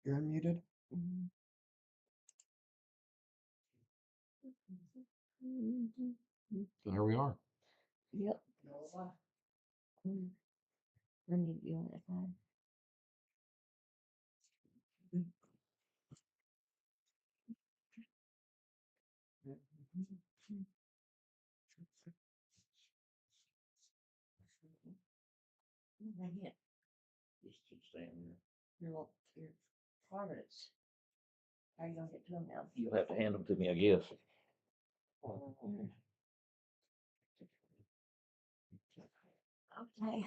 You're unmuted. Mhm. So here we are. Yep. Mm. I need to be on that side. Right here. Just stand there. Your cards. How are you gonna get to them now? You'll have to hand them to me, I guess. Okay.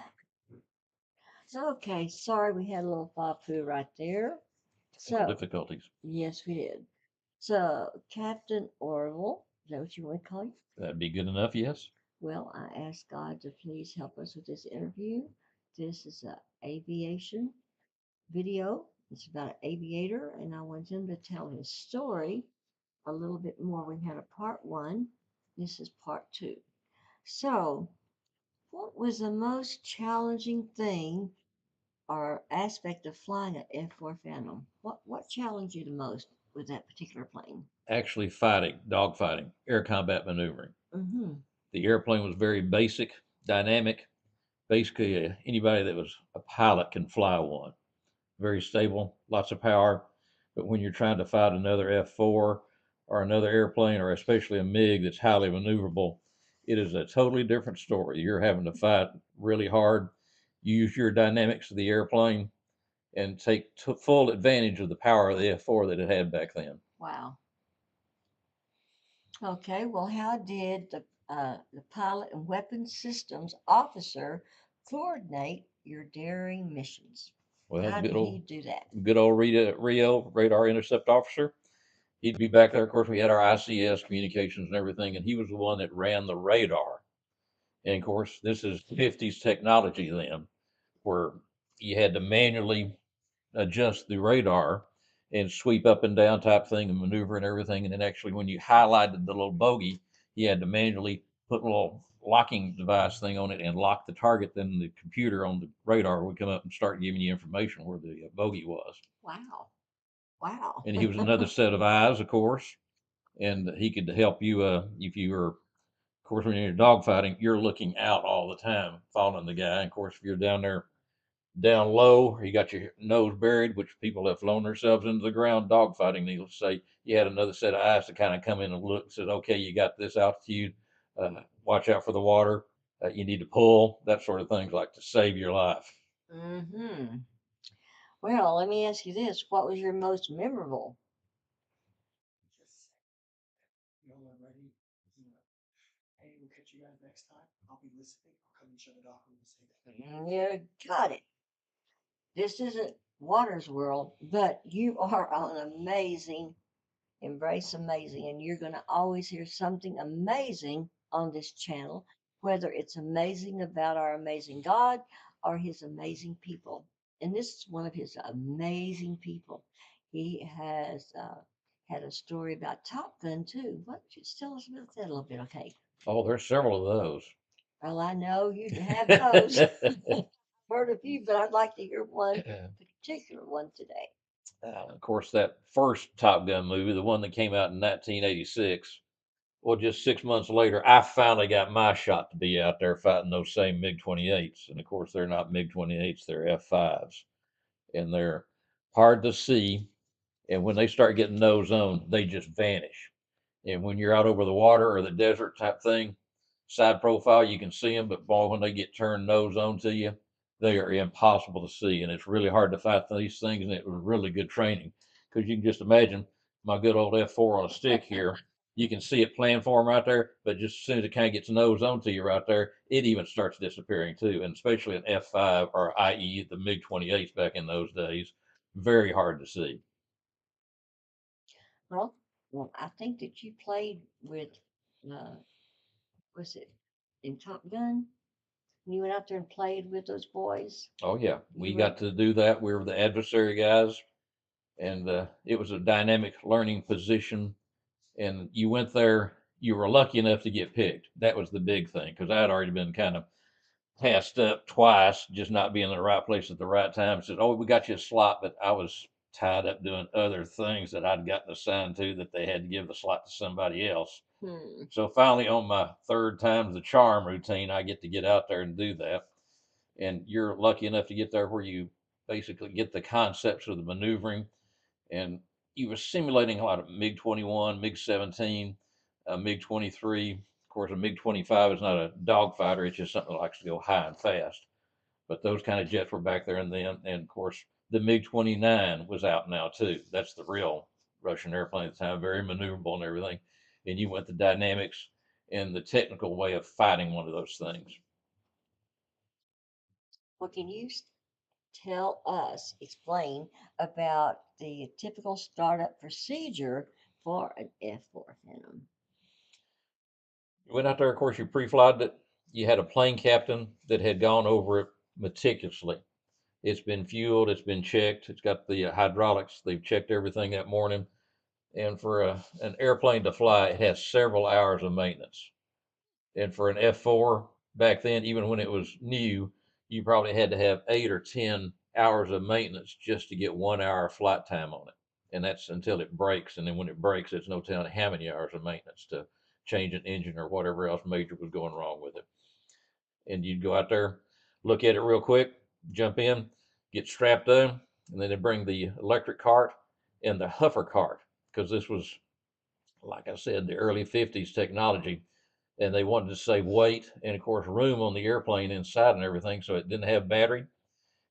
Okay, sorry we had a little fafu right there. Technical So, difficulties. yes, we did. So, Captain Orville, is that what you want to call you? That'd be good enough, yes. Well, I ask God to please help us with this interview. This is a aviation video. It's about an aviator, and I want him to tell his story a little bit more. We had a part one. This is part two. So, what was the most challenging thing or aspect of flying an F-4 Phantom? What challenged you the most with that particular plane? Actually fighting, dog fighting, air combat maneuvering. Mm-hmm. The airplane was very basic, dynamic. Basically, anybody that was a pilot can fly one. Very stable, lots of power. But when you're trying to fight another F4 or another airplane, or especially a MiG that's highly maneuverable, it is a totally different story. You're having to fight really hard, use your dynamics of the airplane, and take full advantage of the power of the F4 that it had back then. Wow. Okay. Well, how did the pilot and weapons systems officer coordinate your daring missions? Well, How did he do that? good old Rio, radar intercept officer. He'd be back there. Of course, we had our ICS communications and everything, and he was the one that ran the radar. And of course, this is 50s technology then, where you had to manually adjust the radar and sweep up and down type thing and maneuver and everything. And then actually, when you highlighted the little bogey, you had to manually put a little locking device thing on it and lock the target. Then the computer on the radar would come up and start giving you information where the bogey was. Wow. Wow. And he was another set of eyes, of course, and he could help you if you were, of course, when you're dogfighting, you're looking out all the time, following the guy. And of course, if you're down there down low, you got your nose buried, which people have flown themselves into the ground dogfighting. Needless to say, you had another set of eyes to kind of come in and look, said, okay, you got this altitude, watch out for the water, you need to pull, that sort of things, like to save your life. Mm-hmm. Well, let me ask you this. What was your most memorable? Y'all are ready. Hey, we'll catch you guys next time. I'll be listening. I'll come and shut it off when you say that. You got it. This isn't Water's World, but you are an amazing, embrace amazing, and you're going to always hear something amazing on this channel, whether it's amazing about our amazing God or his amazing people. And this is one of his amazing people. He has had a story about Top Gun too. Why don't you tell us about that a little bit, okay? Oh, there's several of those. Well, I know you have those. Heard a few, but I'd like to hear one particular one today. Of course, that first Top Gun movie, the one that came out in 1986, well, just 6 months later, I finally got my shot to be out there fighting those same MiG 28s. And of course, they're not MiG 28s, they're F5s. And they're hard to see. And when they start getting nose on, they just vanish. And when you're out over the water or the desert type thing, side profile, you can see them. But boy, when they get turned nose on to you, they are impossible to see. And it's really hard to fight these things. And it was really good training because you can just imagine my good old F4 on a stick here. You can see it playing for them right there, but just as soon as it kind of gets nose on to you right there, it even starts disappearing too. And especially an F5 or i.e. the MiG 28s back in those days, very hard to see. Well, well, I think that you played with, uh, was it in Top Gun? When you went out there and played with those boys? Oh yeah, You we were, got to do that. We were the adversary guys, and it was a dynamic learning position. And you went there. You were lucky enough to get picked. That was the big thing because I had already been kind of passed up twice, just not being in the right place at the right time. Said, "Oh, we got you a slot," but I was tied up doing other things that I'd gotten assigned to that they had to give the slot to somebody else. Hmm. So finally, on my third time's the charm routine, I get out there and do that. And you're lucky enough to get there where you basically get the concepts of the maneuvering. And you were simulating a lot of MiG 21, MiG 17, MiG 23. Of course, a MiG 25 is not a dogfighter, it's just something that likes to go high and fast. But those kind of jets were back there and then. And of course, the MiG 29 was out now too. That's the real Russian airplane at the time, very maneuverable and everything. And you went the dynamics and the technical way of fighting one of those things. Well, can you tell us, explain about the typical startup procedure for an F4 Phantom? You went out there, of course, you pre-flied it. You had a plane captain that had gone over it meticulously. It's been fueled, it's been checked, it's got the hydraulics. They've checked everything that morning. And for an airplane to fly, it has several hours of maintenance. And for an F4 back then, even when it was new, you probably had to have 8 or 10 hours of maintenance just to get 1 hour of flight time on it. And that's until it breaks. And then when it breaks, it's no telling how many hours of maintenance to change an engine or whatever else major was going wrong with it. And you'd go out there, look at it real quick, jump in, get strapped in, and then they bring the electric cart and the huffer cart, because this was, like I said, the early 50s technology, and they wanted to save weight and, of course, room on the airplane inside and everything, so it didn't have battery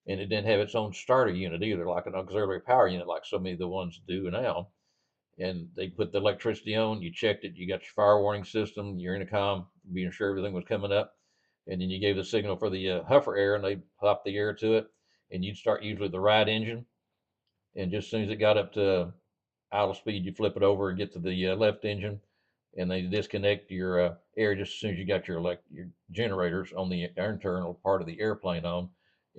and it didn't have its own starter unit either, like an auxiliary power unit, like so many of the ones do now. And they put the electricity on, you checked it, you got your fire warning system, your intercom, being sure everything was coming up. And then you gave the signal for the huffer air, and they popped the air to it. And you'd start usually the right engine. And just as soon as it got up to idle speed, you flip it over and get to the left engine. And they disconnect your air just as soon as you got your generators on the internal part of the airplane on.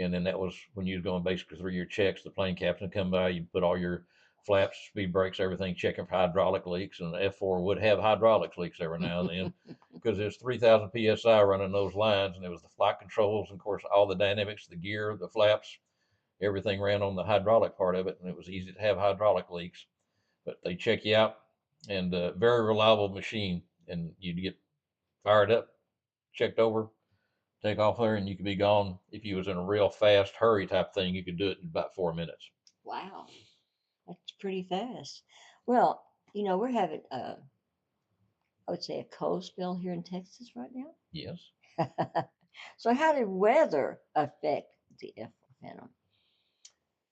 And then that was when you was going basically through your checks. The plane captain come by, you put all your flaps, speed brakes, everything, checking for hydraulic leaks. And the F4 would have hydraulic leaks every now and then because there's 3,000 psi running those lines, and it was the flight controls, and of course all the dynamics, the gear, the flaps, everything ran on the hydraulic part of it, and it was easy to have hydraulic leaks. But they check you out, and very reliable machine, and you'd get fired up, checked over, take off there, and you could be gone. If you was in a real fast hurry type thing, you could do it in about 4 minutes. Wow, that's pretty fast. Well, we're having I would say a cold spell here in Texas right Yes. now. So how did weather affect the F4 Phantom?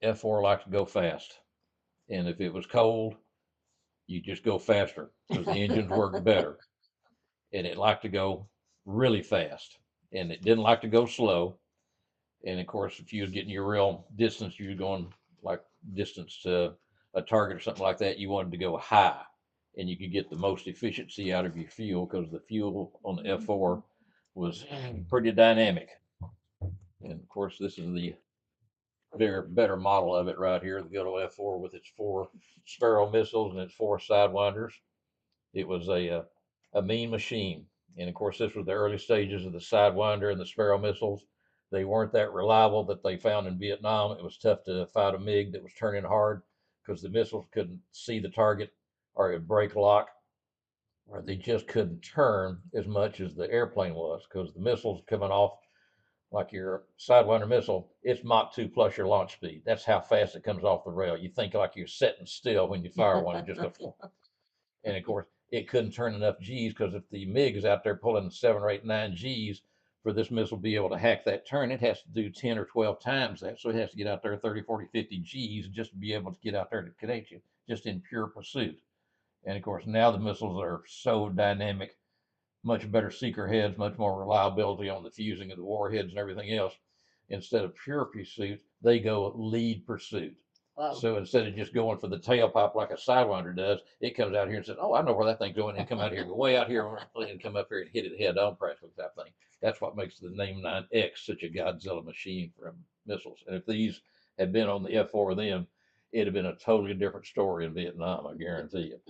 F4 likes to go fast, and if it was cold, you just go faster because the engines work better, and it liked to go really fast, and it didn't like to go slow. And of course, if you was getting your real distance, you were going like distance to a target or something like that, you wanted to go high, and you could get the most efficiency out of your fuel because the fuel on the F4 was pretty dynamic. And of course, this is the better model of it right here, the good old F4 with its 4 Sparrow missiles and its 4 Sidewinders. It was a mean machine. And of course, this was the early stages of the Sidewinder and the Sparrow missiles. They weren't that reliable that they found in Vietnam. It was tough to fight a MiG that was turning hard because the missiles couldn't see the target, or it would break lock, or they just couldn't turn as much as the airplane was because the missiles coming off, like your Sidewinder missile, it's Mach 2 plus your launch speed. That's how fast it comes off the rail. You think like you're sitting still when you fire one. It just goes. And of course, it couldn't turn enough G's because if the MiG is out there pulling 7 or 8, 9 G's for this missile to be able to hack that turn, it has to do 10 or 12 times that. So it has to get out there 30, 40, 50 G's just to be able to get out there to connect you, just in pure pursuit. And of course, now the missiles are so dynamic, much better seeker heads, much more reliability on the fusing of the warheads and everything else. Instead of pure pursuit, they go lead pursuit. Wow. So instead of just going for the tailpipe like a Sidewinder does, it comes out here and says, "Oh, I know where that thing's going," and come out here, go way out here, and come up here and hit it head on, practically that thing. That's what makes the Name 9X such a Godzilla machine for missiles. And if these had been on the F4 with them, it'd have been a totally different story in Vietnam, I guarantee you.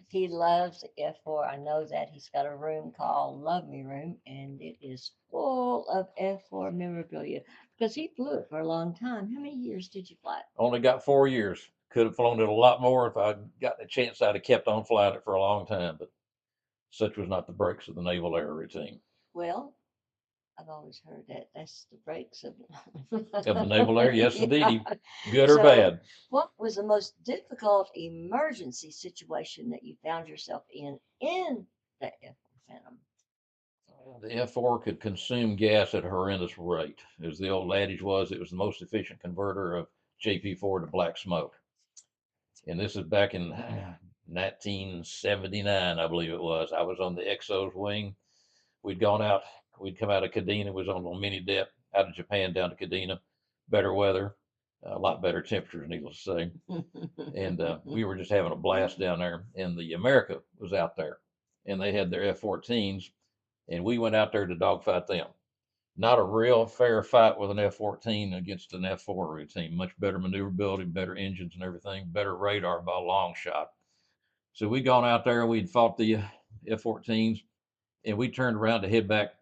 He loves the F4. I know that. He's got a room called Love Me Room, and it is full of F4 memorabilia. Because he flew it for a long time. How many years did you fly it? Only got 4 years. Could have flown it a lot more if I'd gotten a chance. I'd have kept on flying it for a long time, but such was not the breaks of the naval air routine. Well, I've always heard that that's the breaks of Of the naval air, yes, Yeah. indeed, good or So, bad. what was the most difficult emergency situation that you found yourself in the F Phantom? The F4 could consume gas at a horrendous rate. As the old adage was, it was the most efficient converter of JP4 to black smoke. And this is back in 1979, I believe it was. I was on the XO's wing. We'd gone out, we'd come out of Kadena, was on a mini dip out of Japan down to Kadena. Better weather, a lot better temperatures, needless to say. And we were just having a blast down there. And the America was out there, and they had their F-14s, and we went out there to dogfight them. Not a real fair fight with an F-14 against an F-4 routine. Much better maneuverability, better engines and everything, better radar by a long shot. So we'd gone out there, we'd fought the F-14s, and we turned around to head back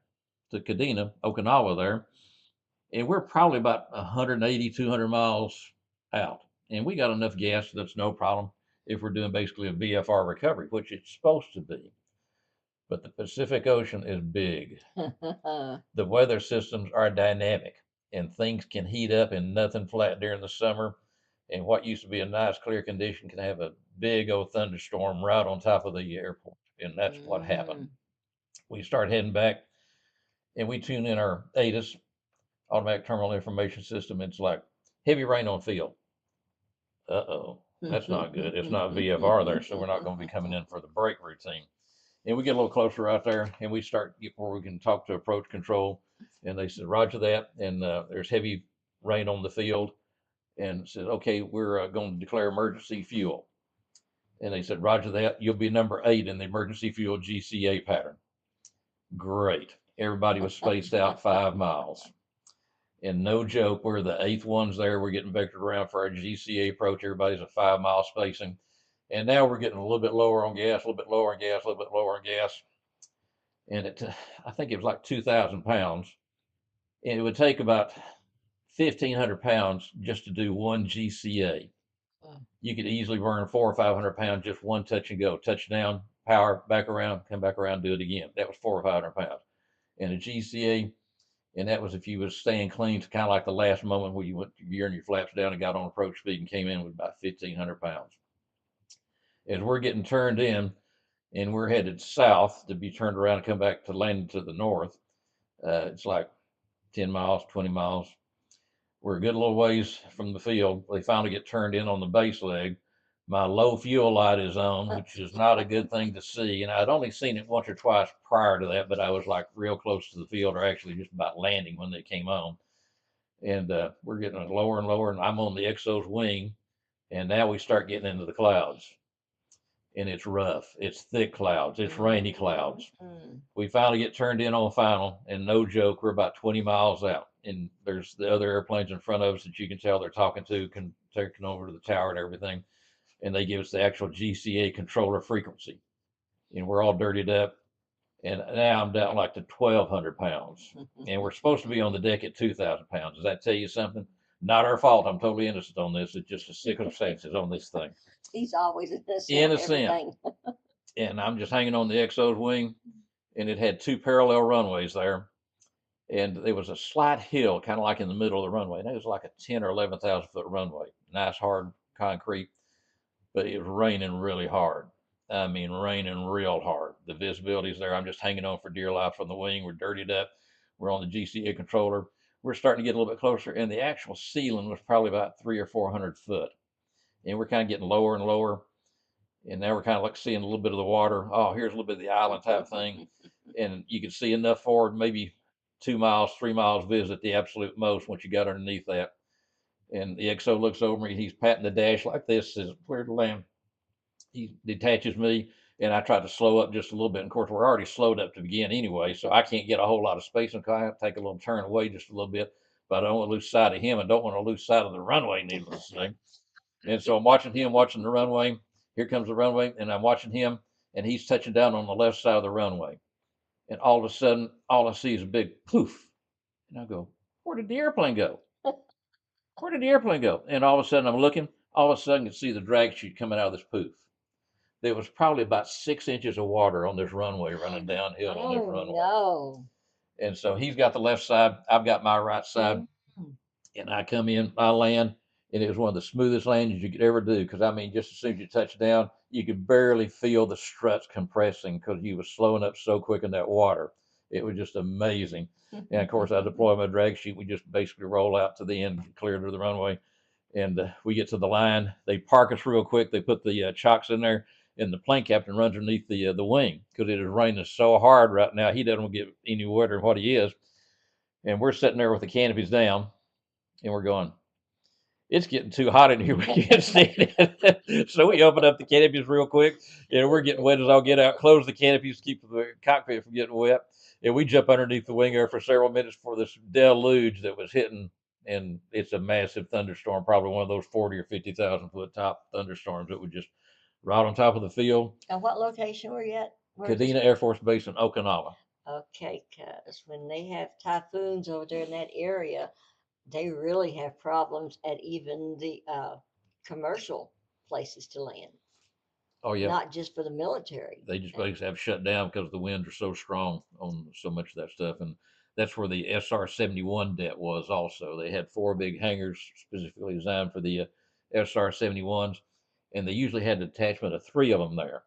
to Kadena, Okinawa there. And we're probably about 180, 200 miles out. And we got enough gas that's no problem if we're doing basically a VFR recovery, which it's supposed to be. But the Pacific Ocean is big. The weather systems are dynamic, and things can heat up and nothing flat during the summer. And what used to be a nice clear condition can have a big old thunderstorm right on top of the airport. And that's what happened. We start heading back, and we tune in our ATIS, automatic terminal information system. It's like heavy rain on field. Uh-oh, that's not good. It's not VFR there, so we're not going to be coming in for the break routine. And we get a little closer out there, and we start get where we can talk to approach control. And they said, Roger that. And there's heavy rain on the field. And said, okay, we're going to declare emergency fuel. And they said, Roger that. You'll be number 8 in the emergency fuel GCA pattern. Great. Everybody was spaced out 5 miles. And no joke, we're the 8th ones there. We're getting vectored around for our GCA approach. Everybody's a 5-mile spacing. And now we're getting a little bit lower on gas, a little bit lower on gas, a little bit lower on gas. And I think it was like 2,000 pounds. And it would take about 1,500 pounds just to do one GCA. You could easily burn 400 or 500 pounds, just one touch and go. Touchdown, power, back around, come back around, do it again. That was 400 or 500 pounds. And a GCA, and that was if you was staying clean, kind of like the last moment where you went gearing your flaps down and got on approach speed and came in with about 1,500 pounds. As we're getting turned in, and we're headed south to be turned around and come back to land to the north, it's like 10 miles, 20 miles. We're a good little ways from the field. They finally get turned in on the base leg. My low fuel light is on, which is not a good thing to see. And I'd only seen it once or twice prior to that, but I was like real close to the field, or actually just about landing when they came on. And we're getting lower and lower, and I'm on the XO's wing. And now we start getting into the clouds. And it's rough. It's thick clouds. It's rainy clouds. We finally get turned in on final, and no joke, we're about 20 miles out. And there's the other airplanes in front of us that you can tell they're talking to, taking over to the tower and everything. And they give us the actual GCA controller frequency. And we're all dirtied up. And now I'm down like to 1,200 pounds. And we're supposed to be on the deck at 2,000 pounds. Does that tell you something? Not our fault. I'm totally innocent on this. It's just the circumstances on this thing. He's always innocent. Innocent. And I'm just hanging on the XO's wing, and it had 2 parallel runways there. And there was a slight hill, kind of like in the middle of the runway. And it was like a 10 or 11,000 foot runway. Nice, hard concrete, but it was raining really hard. I mean, raining real hard. The visibility's there. I'm just hanging on for dear life on the wing. We're dirtied up. We're on the GCA controller. We're starting to get a little bit closer, and the actual ceiling was probably about 300 or 400 foot. And we're kind of getting lower and lower. And now we're kind of like seeing a little bit of the water. Oh, here's a little bit of the island type thing. And you can see enough forward, maybe 2 miles, 3 miles visit at the absolute most once you got underneath that. And the XO looks over me. He's patting the dash like this, says, where to land. He detaches me, and I try to slow up just a little bit. And of course, we're already slowed up to begin anyway, so I can't get a whole lot of space. And I have to take a little turn away just a little bit, but I don't want to lose sight of him. I don't want to lose sight of the runway, needless to say. And so I'm watching him, watching the runway. Here comes the runway, and I'm watching him, and he's touching down on the left side of the runway. And all of a sudden, all I see is a big poof. And I go, where did the airplane go? Where did the airplane go? And all of a sudden I'm looking, all of a sudden I can see the drag chute coming out of this poof. There was probably about 6 inches of water on this runway running downhill on this Oh runway. no. And so he's got the left side, I've got my right side, Mhm. and I come in, I land, and it was one of the smoothest landings you could ever do. Because I mean, just as soon as you touch down, you could barely feel the struts compressing because you was slowing up so quick in that water. It was just amazing. And of course, I deploy my drag chute. We just basically roll out to the end, clear to the runway, and we get to the line. They park us real quick. They put the chocks in there, and the plane captain runs underneath the wing because it is raining so hard right now. He doesn't want to get any wetter than what he is. And we're sitting there with the canopies down, and we're going, it's getting too hot in here. We can't stand it. So we open up the canopies real quick, and we're getting wet as all get out. Close the canopies to keep the cockpit from getting wet. And we jump underneath the wing there for several minutes for this deluge that was hitting. And it's a massive thunderstorm, probably one of those 40 or 50,000 foot top thunderstorms that would just right on top of the field. And what location were you at? Where is this? Kadena Air Force Base in Okinawa. Okay, because when they have typhoons over there in that area, they really have problems at even the commercial places to land, Oh, yeah. not just for the military. They just basically have shut down because the winds are so strong on so much of that stuff. And that's where the SR-71 det was also. They had 4 big hangars specifically designed for the SR-71s, and they usually had an attachment of 3 of them there.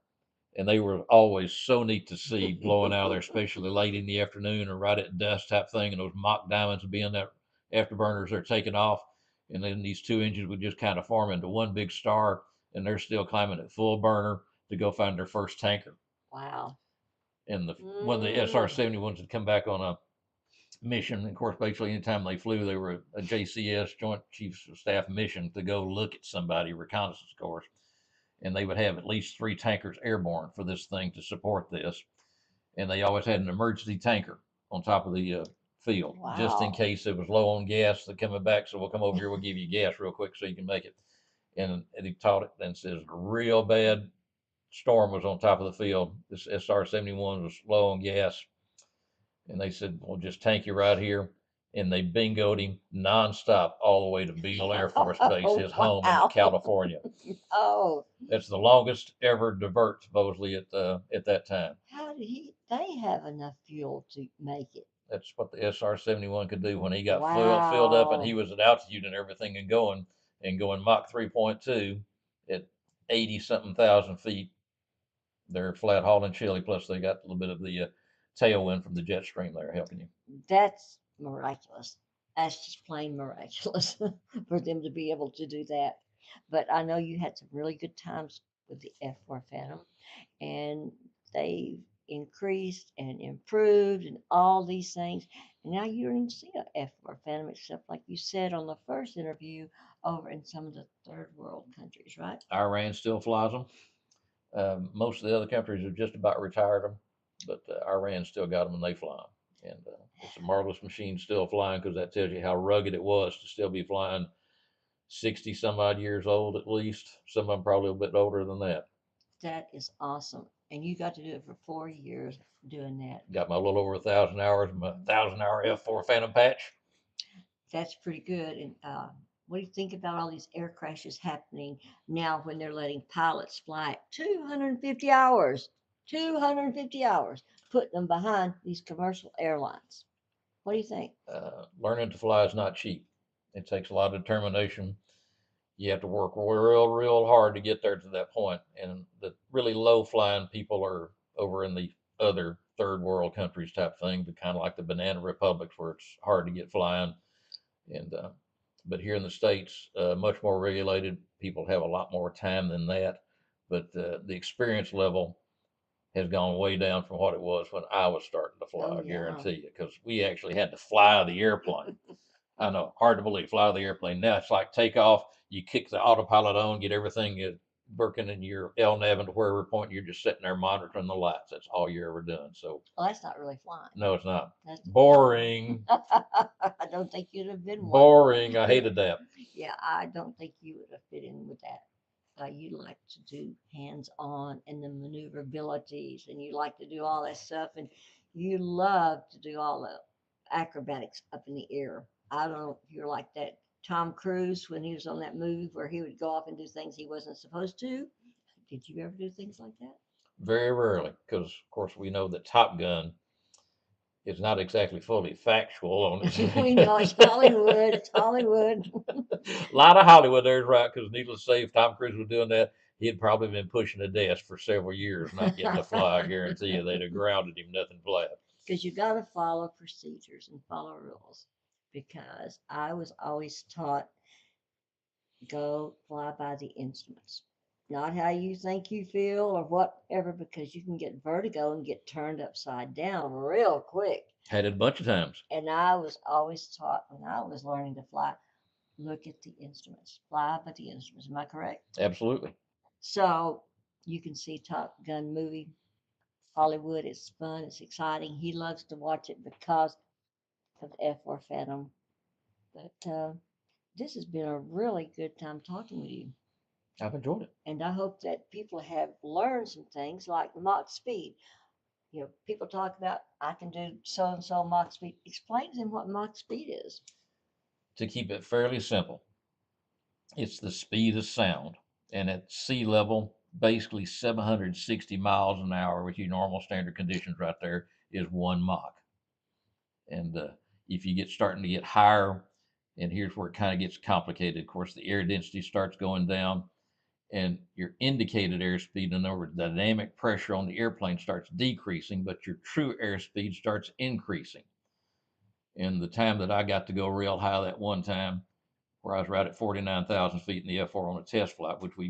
And they were always so neat to see blowing out of there, especially late in the afternoon or right at dusk type thing. And those mock diamonds would be in that afterburners they're taking off. And then these 2 engines would just kind of form into one big star, and they're still climbing at full burner to go find their first tanker. Wow. And one of the SR-71s had come back on a mission. Of course, basically anytime they flew, they were a JCS, Joint Chiefs of Staff mission to go look at somebody, reconnaissance course. And they would have at least 3 tankers airborne for this thing to support this. And they always had an emergency tanker on top of the field, just in Wow. case it was low on gas. They're coming back, so we'll come over here, we'll give you gas real quick so you can make it. And he taught it and says real bad storm was on top of the field. This SR-71 was low on gas. And they said, we'll just tank you right here. And they bingoed him nonstop all the way to Beale Air Force Base, his home in Wow. California. Oh, That's the longest ever divert, supposedly, at that time. how did they have enough fuel to make it? That's what the SR-71 could do when he got filled up and he Wow. was at altitude and everything and going Mach 3.2 at 80 something thousand feet. They're flat hauling chili, plus they got a little bit of the tailwind from the jet stream there helping you. That's miraculous. That's just plain miraculous for them to be able to do that. But I know you had some really good times with the F4 Phantom, and they've increased and improved and all these things. And now you don't even see a F4 Phantom except, like you said on the first interview, over in some of the third world countries, right? Iran still flies them. Most of the other countries have just about retired them, but Iran still got them and they fly them. And it's a marvelous machine still flying because that tells you how rugged it was to still be flying 60 some odd years old at least. Some of them probably a bit older than that. That is awesome. And you got to do it for 4 years doing that. Got my little over 1,000 hours, my 1,000-hour F4 Phantom patch. That's pretty good. And what do you think about all these air crashes happening now when they're letting pilots fly 250 hours? 250 hours, putting them behind these commercial airlines. What do you think? Learning to fly is not cheap. It takes a lot of determination. You have to work real hard to get there to that point. And the really low flying people are over in the other third world countries type thing, but kind of like the banana republics where it's hard to get flying. And but here in the States, much more regulated. People have a lot more time than that. But the experience level has gone way down from what it was when I was starting to fly, Oh, I yeah. guarantee you, because we actually had to fly the airplane. I know, hard to believe, fly the airplane. Now it's like take off, you kick the autopilot on, get everything working in your LNAV into wherever point you're just sitting there monitoring the lights. That's all you're ever doing. So, Well, that's not really flying. no, it's not. That's Boring. I don't think you'd have been one. Boring. I hated that. Yeah, I don't think you would have fit in with that. You like to do hands-on and the maneuverabilities, and you like to do all that stuff, and you love to do all the acrobatics up in the air. I don't know if you're like that Tom Cruise when he was on that movie where he would go off and do things he wasn't supposed to. Did you ever do things like that? Very rarely, because of course we know that Top Gun is not exactly fully factual on We know it's it. Hollywood. It's Hollywood. A lot of Hollywood there's right, because needless to say, if Tom Cruise was doing that, he had probably been pushing a desk for several years, not getting to fly. I guarantee you, they'd have grounded him nothing flat. Because you got to follow procedures and follow rules. Because I was always taught go fly by the instruments, not how you think you feel or whatever, because you can get vertigo and get turned upside down real quick. Had it a bunch of times. And I was always taught when I was learning to fly, look at the instruments, fly by the instruments. Am I correct? Absolutely. So you can see Top Gun movie. Hollywood is fun, it's exciting. He loves to watch it because of the F4 Phantom. But this has been a really good time talking with you. I've enjoyed it. And I hope that people have learned some things like Mach speed. You know, people talk about I can do so and so Mach speed. Explain to them what Mach speed is. To keep it fairly simple, it's the speed of sound. And at sea level, basically 760 miles an hour, which your normal standard conditions right there, is 1 Mach. And if you get starting to get higher, and here's where it kind of gets complicated. Of course, the air density starts going down, and your indicated airspeed, in other words, dynamic pressure on the airplane starts decreasing, but your true airspeed starts increasing. And the time that I got to go real high that one time, where I was right at 49,000 feet in the F4 on a test flight, which we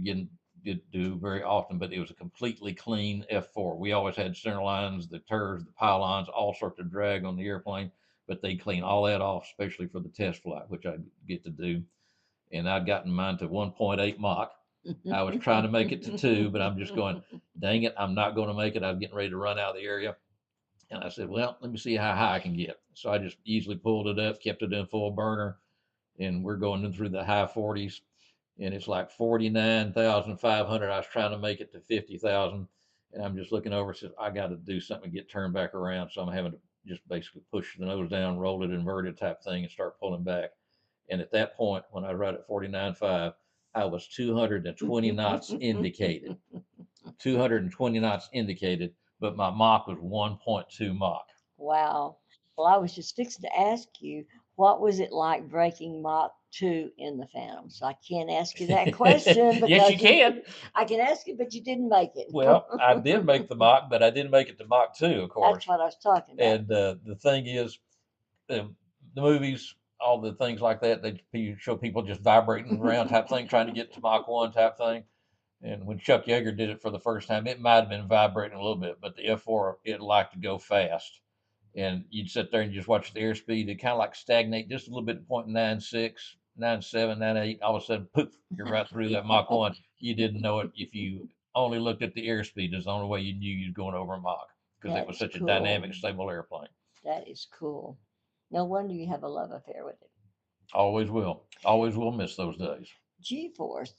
did do very often, but it was a completely clean F4. We always had center lines, the turrs, the pylons, all sorts of drag on the airplane, but they clean all that off, especially for the test flight, which I get to do. And I'd gotten mine to 1.8 Mach. I was trying to make it to 2, but I'm just going, dang it, I'm not going to make it. I was getting ready to run out of the area. And I said, well, let me see how high I can get. So I just easily pulled it up, kept it in full burner, and we're going in through the high 40s. And it's like 49,500. I was trying to make it to 50,000. And I'm just looking over and says, I got to do something to get turned back around. So I'm having to just basically push the nose down, roll it inverted type thing, and start pulling back. And at that point, when I was right at 49.5, I was 220 knots indicated. 220 knots indicated, but my Mach was 1.2 Mach. Wow. Well, I was just fixing to ask you, what was it like breaking Mach 2 in the Phantom? So I can't ask you that question because Yes, you can. I can ask you, but you didn't make it. Well, I did make the Mach, but I didn't make it to Mach 2, of course. That's what I was talking about. And the thing is, the movies, all the things like that, they show people just vibrating around type thing, trying to get to Mach 1 type thing. And when Chuck Yeager did it for the first time, it might have been vibrating a little bit, but the F4, it liked to go fast. And you'd sit there and just watch the airspeed. It kind of like stagnate just a little bit at 0.96, 97, 98. All of a sudden, poof, you're right through that Mach 1. You didn't know it if you only looked at the airspeed. It's the only way you knew you was going over a Mach, because it was such a dynamic, stable airplane. That is cool. No wonder you have a love affair with it. Always will. Always will miss those days. G-force.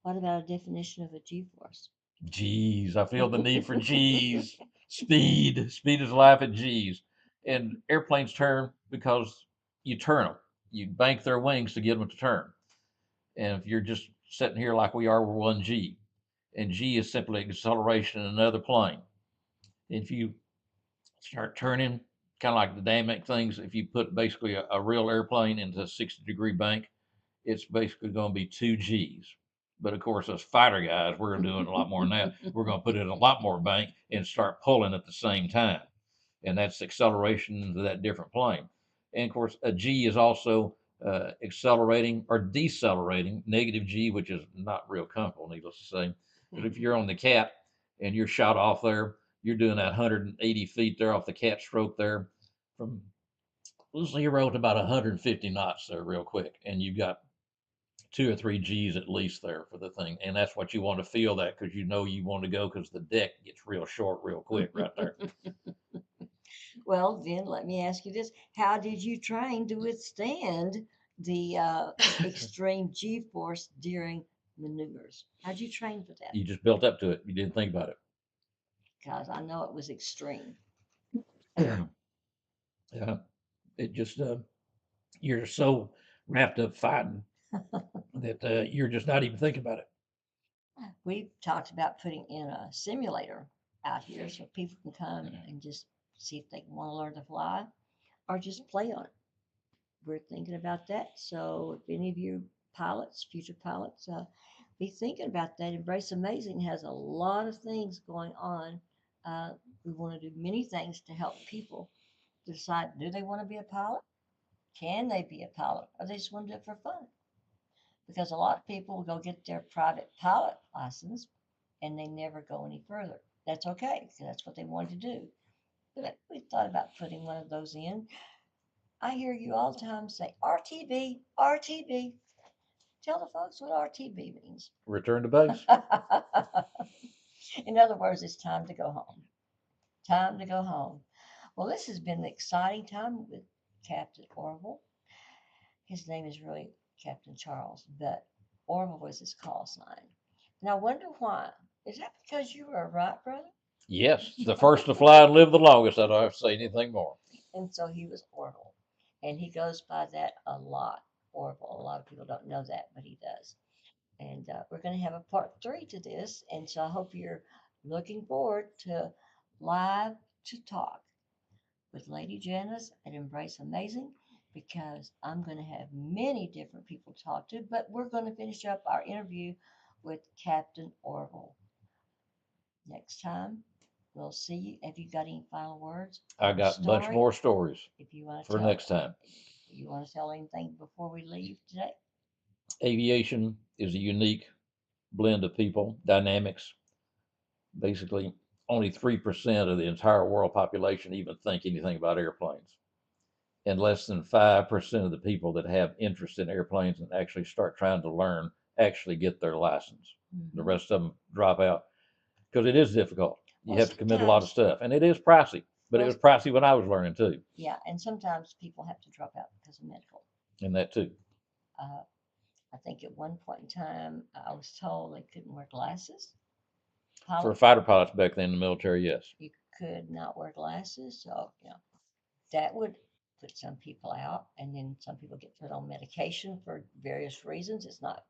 What about a definition of a G-force? G's. I feel the need for G's. Speed. Speed is life at G's. And airplanes turn because you turn them. You bank their wings to get them to turn. And if you're just sitting here like we are, we're 1G. And G is simply acceleration in another plane. If you start turning, kind of like the dynamic things, if you put basically a real airplane into a 60-degree bank, it's basically going to be 2Gs. But of course, us fighter guys, we're doing a lot more than that. We're going to put it in a lot more bank and start pulling at the same time. And that's acceleration into that different plane. And of course, a G is also accelerating or decelerating, negative G, which is not real comfortable, needless to say. But if you're on the cat and you're shot off there, you're doing that 180 feet there off the cat stroke there from 0 to about 150 knots there real quick. And you've got 2 or 3 G's at least there for the thing. And that's what you want to feel, that because you know you want to go, because the deck gets real short real quick right there. Well, then let me ask you this. How did you train to withstand the extreme G-force during maneuvers? How'd you train for that? You just built up to it. You didn't think about it. Because I know it was extreme. Yeah. It just, you're so wrapped up fighting that you're just not even thinking about it. We've talked about putting in a simulator out here so people can come and just see if they want to learn to fly or just play on it. We're thinking about that. So if any of you pilots, future pilots, be thinking about that. Embrace Amazing has a lot of things going on. We want to do many things to help people decide, do they want to be a pilot? Can they be a pilot? Or they just want to do it for fun? Because a lot of people will go get their private pilot license and they never go any further. That's okay, because that's what they wanted to do. But we thought about putting one of those in. I hear you all the time say RTB, RTB. Tell the folks what RTB means. Return to base. In other words, it's time to go home. Time to go home. Well, this has been an exciting time with Captain Orville. His name is really Captain Charles, but Orville was his call sign. And I wonder why. Is that because you were a Wright brother? Yes, the first to fly and live the longest. I don't have to say anything more. And so he was Orville. And he goes by that a lot. Orville. A lot of people don't know that, but he does. And we're going to have a part 3 to this. And so I hope you're looking forward to Live to Talk with Lady Janice at Embrace Amazing, because I'm going to have many different people to talk to, but we're going to finish up our interview with Captain Orville. Next time, we'll see you. Have you got any final words? I got a bunch more stories If you want to for tell, next time. You want to tell anything before we leave today? Aviation is a unique blend of people, dynamics. Basically, only 3% of the entire world population even think anything about airplanes. And less than 5% of the people that have interest in airplanes and actually start trying to learn actually get their license. Mm-hmm. The rest of them drop out because it is difficult. You Well, have to commit a lot of sometimes- stuff, and it is pricey. But it Well, was pricey when I was learning too, Yeah, and sometimes people have to drop out because of medical. and that too. I think at one point in time, I was told they couldn't wear glasses. For Pilot, fighter pilots back then in the military, yes. you could not wear glasses, so that would put some people out, and then some people get put on medication for various reasons. It's not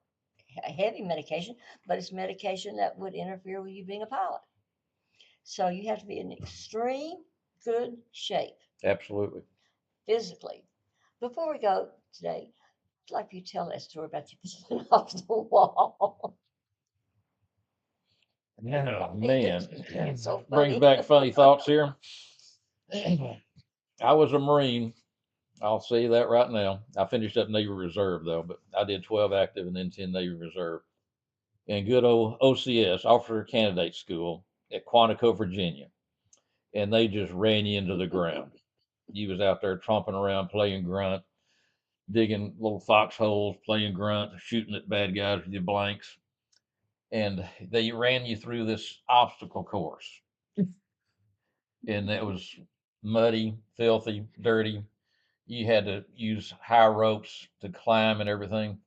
a heavy medication, but it's medication that would interfere with you being a pilot. So you have to be in extreme good shape Absolutely. physically. Before we go today, I'd like you to tell that story about you falling off the wall. Oh man, It's so brings funny. back funny thoughts here. I was a Marine. I'll say that right now. I finished up Navy Reserve though, but I did 12 active and then 10 Navy Reserve. In good old OCS, Officer Candidate School at Quantico, Virginia. And they just ran you into the ground. You was out there tromping around, playing grunt, digging little foxholes, playing grunt, shooting at bad guys with your blanks. And they ran you through this obstacle course. And it was muddy, filthy, dirty. You had to use high ropes to climb and everything.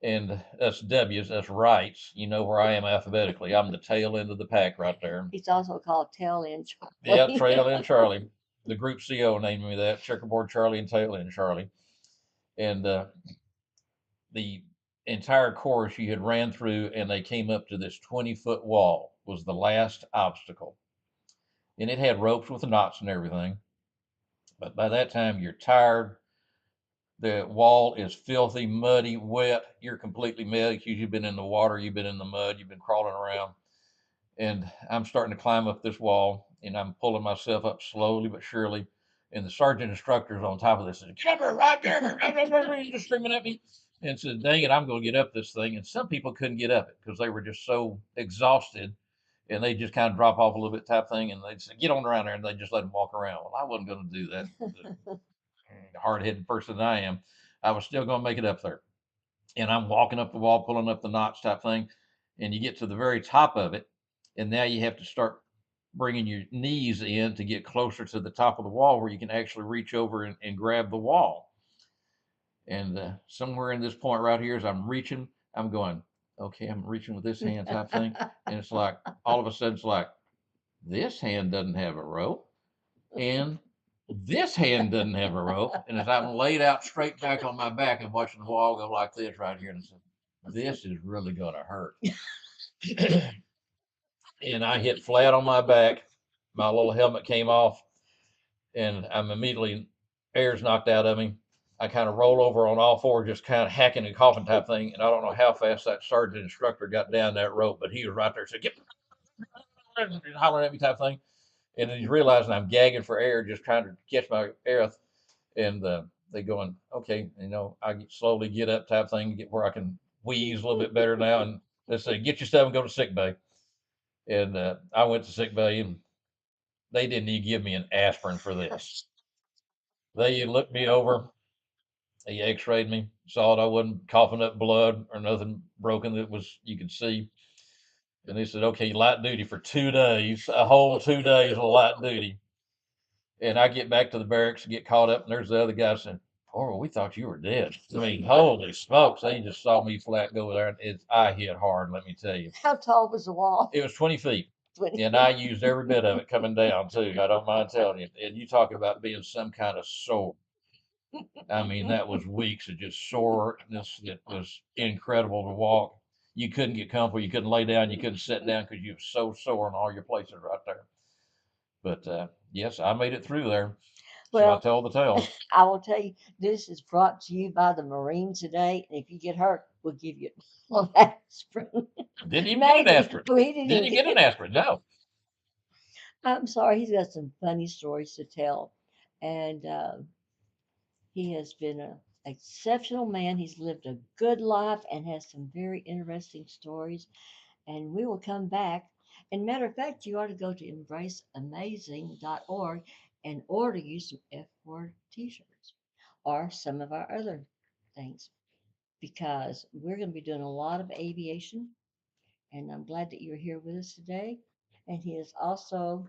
And us W's, us rights, you know where I am alphabetically. I'm the tail end of the pack right there. He's also called Tail End Charlie. Yeah, Trail End Charlie. The group CO named me that, Checkerboard Charlie and Tail End Charlie. And the entire course you had ran through, and they came up to this 20-foot wall, was the last obstacle. And it had ropes with knots and everything. But by that time, you're tired. The wall is filthy, muddy, wet. You're completely mad because you've been in the water, you've been in the mud, you've been crawling around. And I'm starting to climb up this wall, and I'm pulling myself up slowly but surely. And the sergeant instructor's on top of this, and get up right there, he's just screaming at me. And said, dang it, I'm going to get up this thing. And some people couldn't get up it because they were just so exhausted, and they just kind of drop off a little bit type thing, and they'd say, get on around there, and they just let them walk around. Well, I wasn't going to do that. The hard-headed person that I am, I was still going to make it up there. And I'm walking up the wall, pulling up the knots type thing, and you get to the very top of it, and now you have to start bringing your knees in to get closer to the top of the wall where you can actually reach over and grab the wall. And somewhere in this point right here, as I'm reaching, I'm going, okay, I'm reaching with this hand type thing. And it's like, all of a sudden, it's like, this hand doesn't have a rope. And This hand doesn't have a rope. And as I'm laid out straight back on my back and watching the wall go like this right here, and I said, this is really going to hurt. And I hit flat on my back. My little helmet came off, and I'm immediately, air's knocked out of me. I kind of roll over on all fours, just kind of hacking and coughing type thing. And I don't know how fast that sergeant instructor got down that rope, but he was right there, said, "Get," hollering at me type thing. And then he's realizing I'm gagging for air, just trying to catch my breath. And they going, okay, I slowly get up type thing, get where I can wheeze a little bit better now. And they say, get your stuff and go to sick bay. And I went to sick bay, and they didn't even give me an aspirin for this. They looked me over, they x-rayed me, saw that I wasn't coughing up blood or nothing broken that was you could see. And they said, okay, light duty for 2 days, a whole 2 days of light duty. And I get back to the barracks and get caught up, and there's the other guy saying, "Oh, we thought you were dead." I mean, holy smokes! They just saw me flat go there, and I hit hard. Let me tell you, How tall was the wall? it was 20 feet, 20. and I used every bit of it coming down too. I don't mind telling you. And you talk about being some kind of sore. I mean, that was weeks of just soreness. It was incredible to walk. You couldn't get comfortable. You couldn't lay down. You couldn't sit down because you were so sore in all your places right there. But yes, I made it through there. So I Well, tell the tale. I will tell you, this is brought to you by the Marines today. And if you get hurt, we'll give you a little aspirin. Didn't even get an Maybe. aspirin. Well, he didn't Didn't even even get an aspirin. No. I'm sorry, he's got some funny stories to tell. And he has been an exceptional man. He's lived a good life and has some very interesting stories. And we will come back. And matter of fact, you ought to go to embraceamazing.org and order you some F4 t-shirts or some of our other things because we're going to be doing a lot of aviation. And I'm glad that you're here with us today. And he is also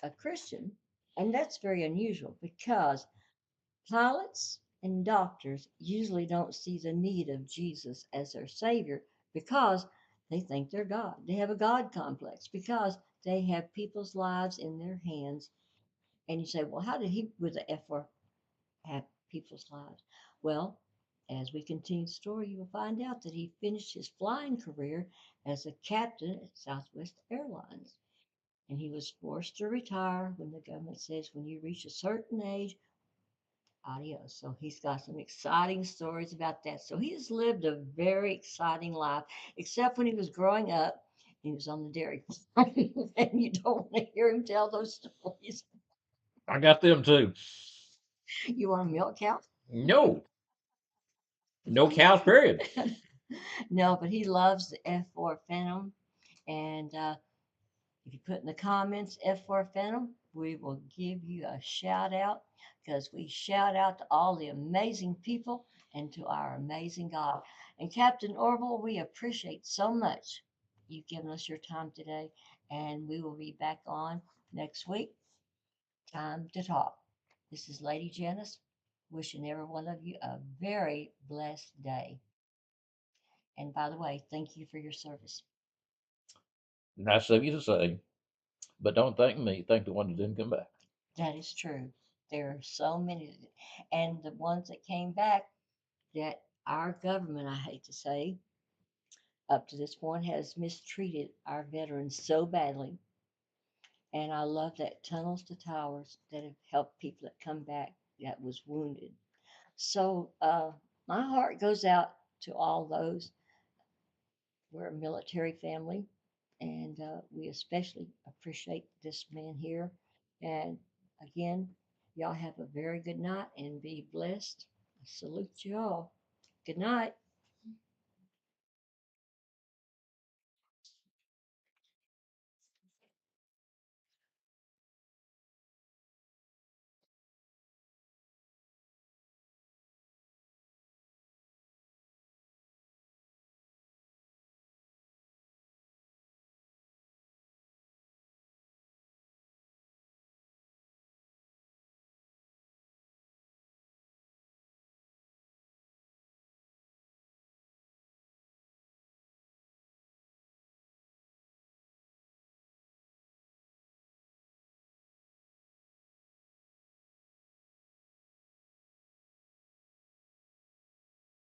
a Christian. And that's very unusual because pilots and doctors usually don't see the need of Jesus as their Savior because they think they're God. They have a God complex because they have people's lives in their hands. And you say, well, how did he, with the F4, have people's lives? Well, as we continue the story, you will find out that he finished his flying career as a captain at Southwest Airlines. And he was forced to retire when the government says when you reach a certain age, adios. So he's got some exciting stories about that. So he has lived a very exciting life, except when he was growing up. He was on the dairy farm, and you don't want to hear him tell those stories. I got them too. You want a milk cow? No. No cows, period. No, but he loves the F4 Phantom. And if you put in the comments F4 Phantom, we will give you a shout out because we shout out to all the amazing people and to our amazing God. And Captain Orville, we appreciate so much you giving us your time today. And we will be back on next week. Time to talk. This is Lady Janice wishing every one of you a very blessed day. And by the way, thank you for your service. Nice of you to say, but don't thank me. Thank the one that didn't come back. That is true. There are so many, and the ones that came back that our government, I hate to say, up to this point has mistreated our veterans so badly. And I love that Tunnels to Towers that have helped people that come back that was wounded. So my heart goes out to all those. We're a military family, and we especially appreciate this man here. And again, y'all have a very good night and be blessed. I salute you all. Good night.